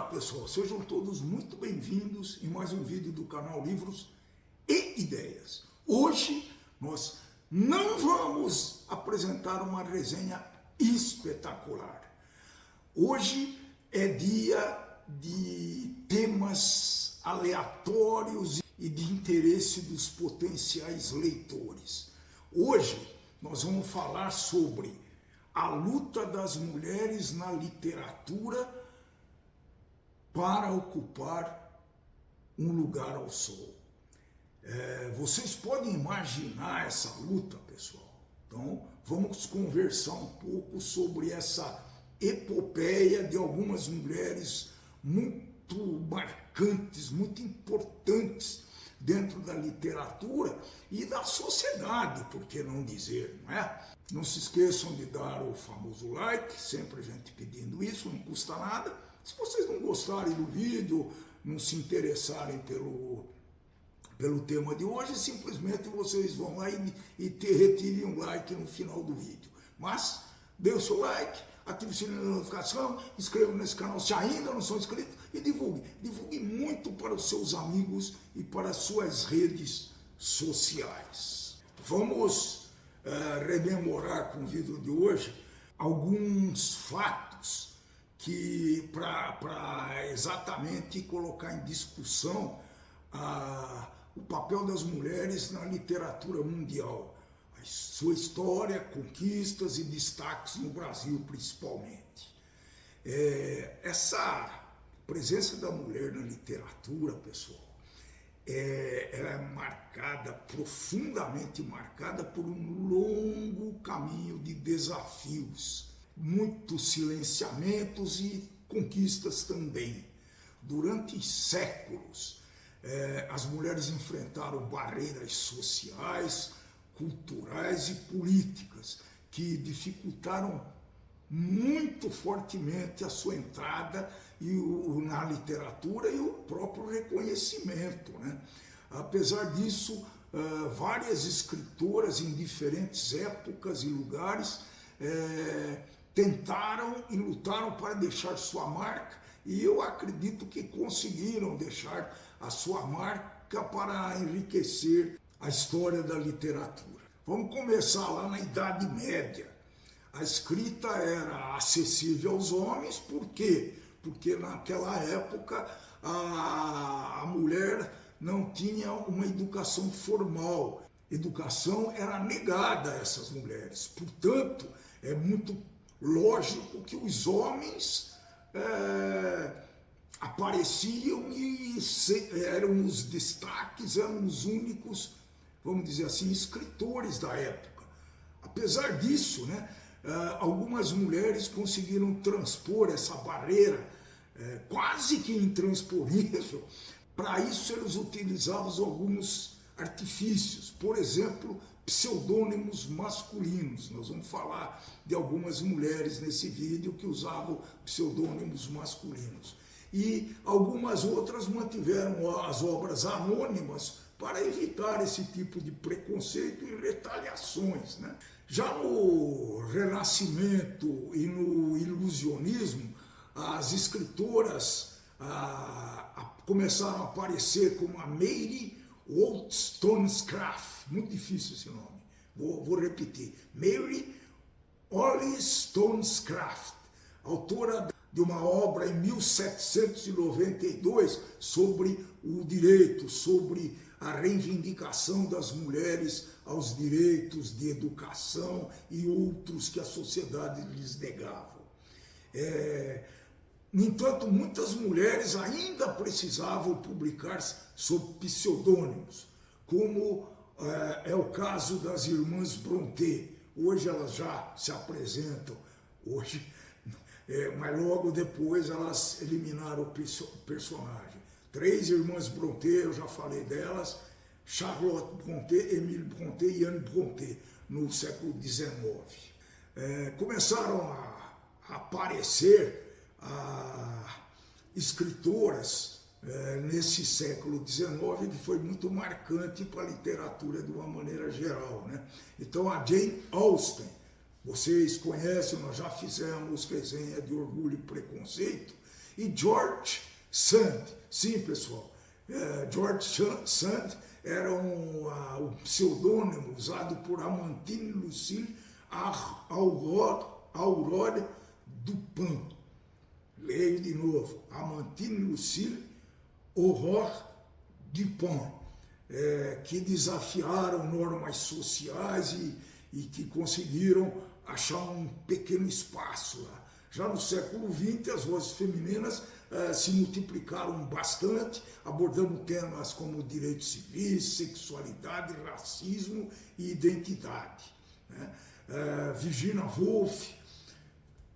pessoal, sejam todos muito bem-vindos em mais um vídeo do canal Livros e Ideias. Hoje nós não vamos apresentar uma resenha espetacular. Hoje é dia de temas aleatórios e de interesse dos potenciais leitores. Hoje nós vamos falar sobre a luta das mulheres na literatura para ocupar um lugar ao sol. Vocês podem imaginar essa luta, pessoal? Então, vamos conversar um pouco sobre essa epopeia de algumas mulheres muito marcantes, muito importantes dentro da literatura e da sociedade, por que não dizer, não é? Não se esqueçam de dar o famoso like, sempre a gente pedindo isso, não custa nada. Se vocês não gostarem do vídeo, não se interessarem pelo tema de hoje, simplesmente vocês vão lá e retirem um like no final do vídeo. Mas dê o seu like, ative o sininho de notificação, inscreva nesse canal se ainda não são inscritos e divulgue. Divulgue muito para os seus amigos e para as suas redes sociais. Vamos rememorar com o vídeo de hoje alguns fatos que para exatamente colocar em discussão o papel das mulheres na literatura mundial, a sua história, conquistas e destaques no Brasil principalmente. Essa presença da mulher na literatura, pessoal, ela é marcada, profundamente marcada por um longo caminho de desafios, muitos silenciamentos e conquistas também. Durante séculos, as mulheres enfrentaram barreiras sociais, culturais e políticas que dificultaram muito fortemente a sua entrada na literatura e o próprio reconhecimento, né? Apesar disso, várias escritoras em diferentes épocas e lugares tentaram e lutaram para deixar sua marca, e eu acredito que conseguiram deixar a sua marca para enriquecer a história da literatura. Vamos começar lá na Idade Média. A escrita era acessível aos homens, por quê? Porque naquela época a mulher não tinha uma educação formal. Educação era negada a essas mulheres. Portanto, é muito lógico que os homens apareciam e eram os destaques, eram os únicos, vamos dizer assim, escritores da época. Apesar disso, né, algumas mulheres conseguiram transpor essa barreira quase que intransponível. Para isso, eles utilizavam alguns artifícios, por exemplo, pseudônimos masculinos. Nós vamos falar de algumas mulheres nesse vídeo que usavam pseudônimos masculinos. E algumas outras mantiveram as obras anônimas para evitar esse tipo de preconceito e retaliações, né? Já no Renascimento e no Ilusionismo, as escritoras começaram a aparecer como a Mary Wollstonecraft, muito difícil esse nome, vou repetir, Mary Wollstonecraft, autora de uma obra em 1792 sobre o direito, sobre a reivindicação das mulheres aos direitos de educação e outros que a sociedade lhes negava. No entanto, muitas mulheres ainda precisavam publicar sob pseudônimos, como é o caso das irmãs Brontë. Hoje elas já se apresentam, mas logo depois elas eliminaram o personagem. 3 irmãs Brontë, eu já falei delas: Charlotte Brontë, Emile Brontë e Anne Brontë, no século XIX. Começaram a aparecer escritoras nesse século XIX, que foi muito marcante para a literatura de uma maneira geral, né? Então a Jane Austen, vocês conhecem, nós já fizemos resenha de Orgulho e Preconceito, E George Sand, sim pessoal, George Sand era um pseudônimo usado por Amandine Lucille Aurore Dupin. Leio de novo, Amandine Lucille Aurore Dupin, que desafiaram normas sociais e que conseguiram achar um pequeno espaço lá. Já no século XX, as vozes femininas se multiplicaram bastante, abordando temas como direitos civis, sexualidade, racismo e identidade. Virginia Woolf,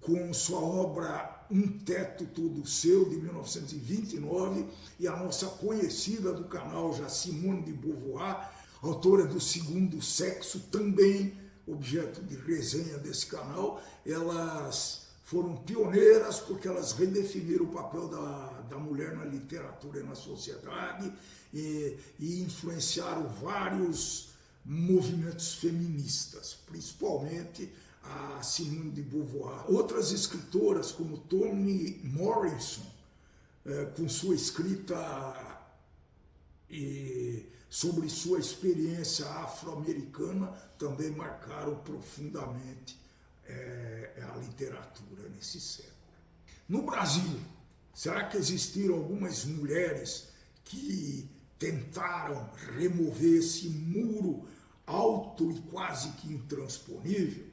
com sua obra Um Teto Todo Seu, de 1929, e a nossa conhecida do canal já Simone de Beauvoir, autora do Segundo Sexo, também objeto de resenha desse canal. Elas foram pioneiras porque elas redefiniram o papel da mulher na literatura e na sociedade e influenciaram vários movimentos feministas, principalmente a Simone de Beauvoir. Outras escritoras, como Toni Morrison, com sua escrita sobre sua experiência afro-americana, também marcaram profundamente a literatura nesse século. No Brasil, será que existiram algumas mulheres que tentaram remover esse muro alto e quase que intransponível?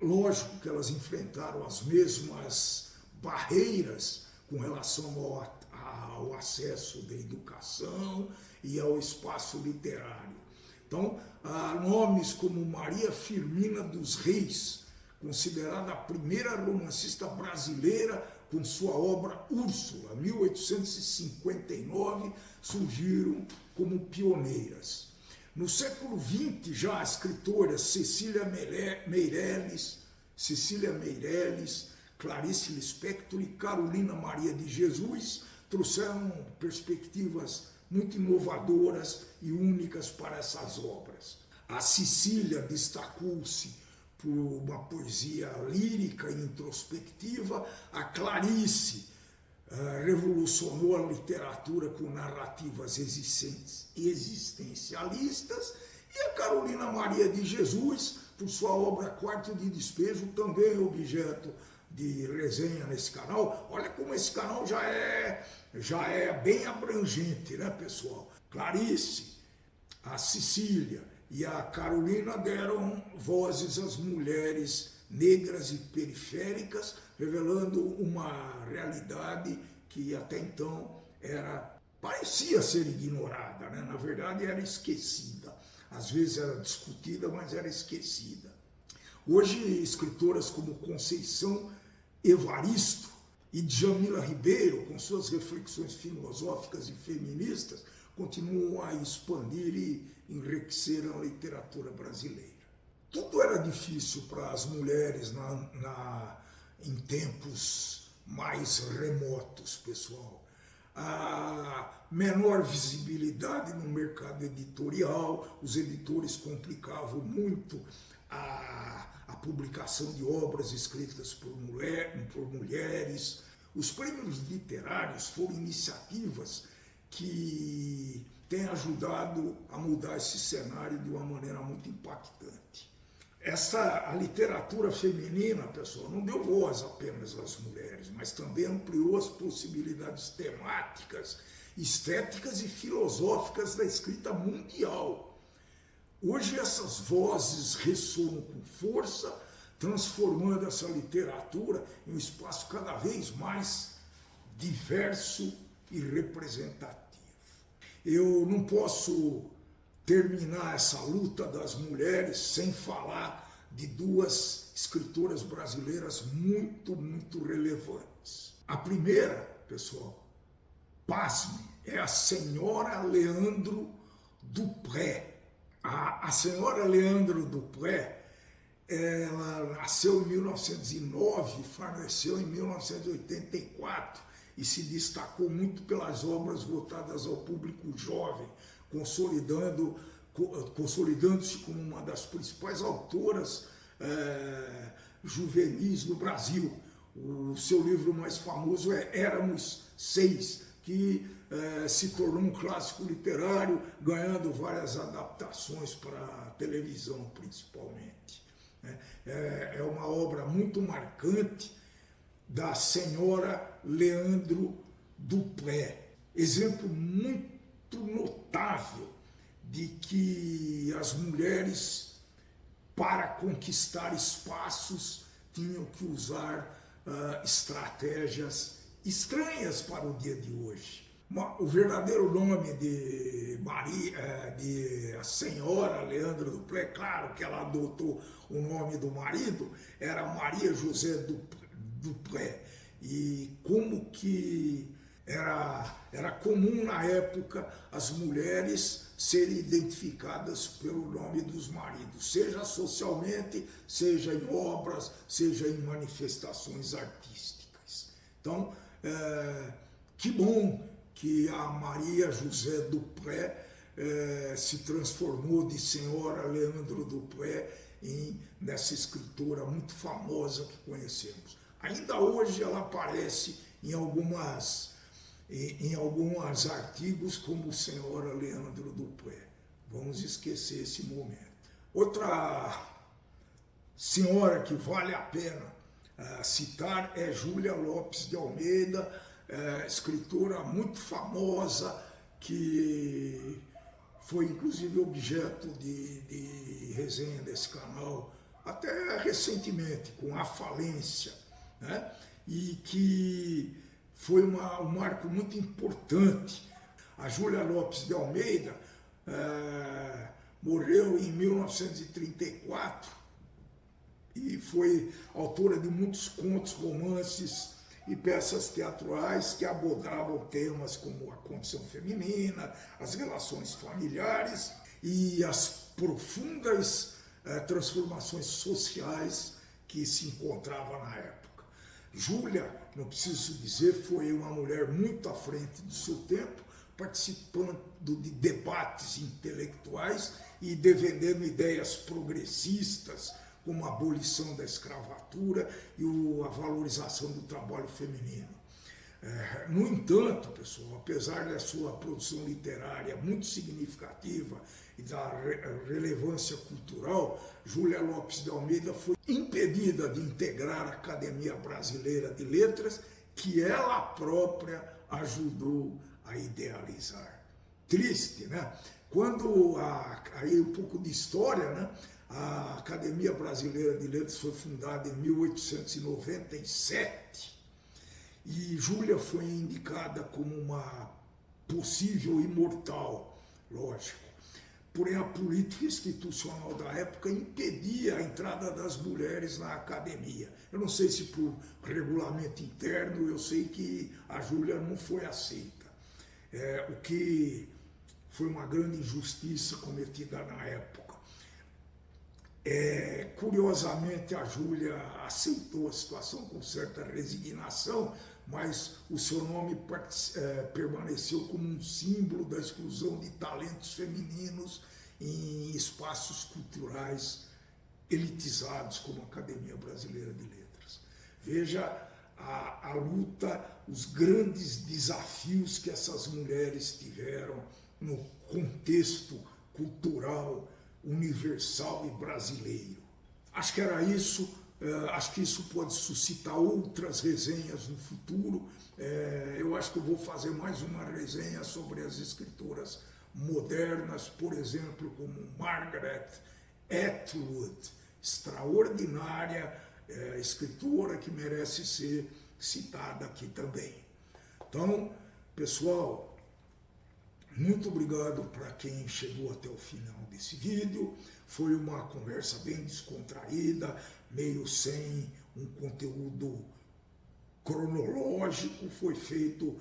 Lógico que elas enfrentaram as mesmas barreiras com relação ao acesso da educação e ao espaço literário. Então, nomes como Maria Firmina dos Reis, considerada a primeira romancista brasileira, com sua obra Úrsula, 1859, surgiram como pioneiras. No século XX, já a escritora Cecília Meirelles, Clarice Lispector e Carolina Maria de Jesus trouxeram perspectivas muito inovadoras e únicas para essas obras. A Cecília destacou-se por uma poesia lírica e introspectiva. A Clarice revolucionou a literatura com narrativas existencialistas, e a Carolina Maria de Jesus, por sua obra Quarto de Despejo, também objeto de resenha nesse canal. Olha como esse canal já é bem abrangente, né, pessoal? Clarice, a Cecília e a Carolina deram vozes às mulheres negras e periféricas, revelando uma realidade que até então parecia ser ignorada, né? Na verdade era esquecida. Às vezes era discutida, mas era esquecida. Hoje, escritoras como Conceição Evaristo e Djamila Ribeiro, com suas reflexões filosóficas e feministas, continuam a expandir e enriquecer a literatura brasileira. Tudo era difícil para as mulheres em tempos mais remotos, pessoal. A menor visibilidade no mercado editorial, os editores complicavam muito a publicação de obras escritas por mulheres. Os prêmios literários foram iniciativas que têm ajudado a mudar esse cenário de uma maneira muito impactante. A literatura feminina, pessoal, não deu voz apenas às mulheres, mas também ampliou as possibilidades temáticas, estéticas e filosóficas da escrita mundial. Hoje essas vozes ressonam com força, transformando essa literatura em um espaço cada vez mais diverso e representativo. Eu não posso terminar essa luta das mulheres sem falar de duas escritoras brasileiras muito, muito relevantes. A primeira, pessoal, pasme, é a senhora Leandro Dupré. A senhora Leandro Dupré, ela nasceu em 1909 e faleceu em 1984 e se destacou muito pelas obras voltadas ao público jovem, consolidando-se como uma das principais autoras juvenis no Brasil. O seu livro mais famoso é Éramos Seis, que se tornou um clássico literário, ganhando várias adaptações para a televisão, principalmente. É uma obra muito marcante da senhora Leandro Dupré, exemplo muito notável de que as mulheres, para conquistar espaços, tinham que usar estratégias estranhas para o dia de hoje. O verdadeiro nome de a senhora Leandro Dupré, claro que ela adotou o nome do marido, era Maria José Dupré. E como que era comum na época as mulheres serem identificadas pelo nome dos maridos, seja socialmente, seja em obras, seja em manifestações artísticas. Então, que bom que a Maria José Dupré se transformou de senhora Leandro Dupré nessa escritora muito famosa que conhecemos. Ainda hoje ela aparece em alguns artigos como senhora Leandro Dupré. Vamos esquecer esse momento. Outra senhora que vale a pena citar é Júlia Lopes de Almeida, escritora muito famosa, que foi inclusive objeto de resenha desse canal até recentemente, com A Falência, né? E que foi um marco muito importante. A Júlia Lopes de Almeida morreu em 1934 e foi autora de muitos contos, romances e peças teatrais que abordavam temas como a condição feminina, as relações familiares e as profundas transformações sociais que se encontravam na época. Júlia, não preciso dizer, foi uma mulher muito à frente do seu tempo, participando de debates intelectuais e defendendo ideias progressistas, como a abolição da escravatura e a valorização do trabalho feminino. No entanto, pessoal, apesar da sua produção literária muito significativa e da relevância cultural, Júlia Lopes de Almeida foi impedida de integrar a Academia Brasileira de Letras, que ela própria ajudou a idealizar. Triste, né? Quando, aí um pouco de história, né? A Academia Brasileira de Letras foi fundada em 1897 e Júlia foi indicada como uma possível imortal, lógico. Porém, a política institucional da época impedia a entrada das mulheres na academia. Eu não sei se por regulamento interno, eu sei que a Júlia não foi aceita. O que foi uma grande injustiça cometida na época. Curiosamente, a Júlia aceitou a situação com certa resignação, mas o seu nome permaneceu como um símbolo da exclusão de talentos femininos em espaços culturais elitizados como a Academia Brasileira de Letras. Veja a luta, os grandes desafios que essas mulheres tiveram no contexto cultural universal e brasileiro. Acho que era isso, acho que isso pode suscitar outras resenhas no futuro. Eu acho que eu vou fazer mais uma resenha sobre as escritoras modernas, por exemplo, como Margaret Atwood, extraordinária escritora que merece ser citada aqui também. Então, pessoal, muito obrigado para quem chegou até o final desse vídeo. Foi uma conversa bem descontraída, meio sem um conteúdo cronológico, foi feito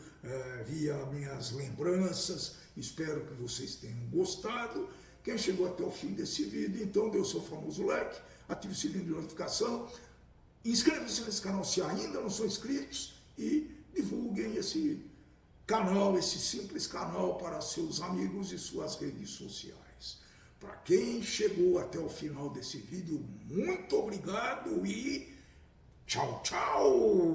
via minhas lembranças. Espero que vocês tenham gostado. Quem chegou até o fim desse vídeo, então dê o seu famoso like, ative o sininho de notificação, inscreva-se nesse canal se ainda não são inscritos e divulguem esse canal, esse simples canal para seus amigos e suas redes sociais. Para quem chegou até o final desse vídeo, muito obrigado e Tchau, tchau!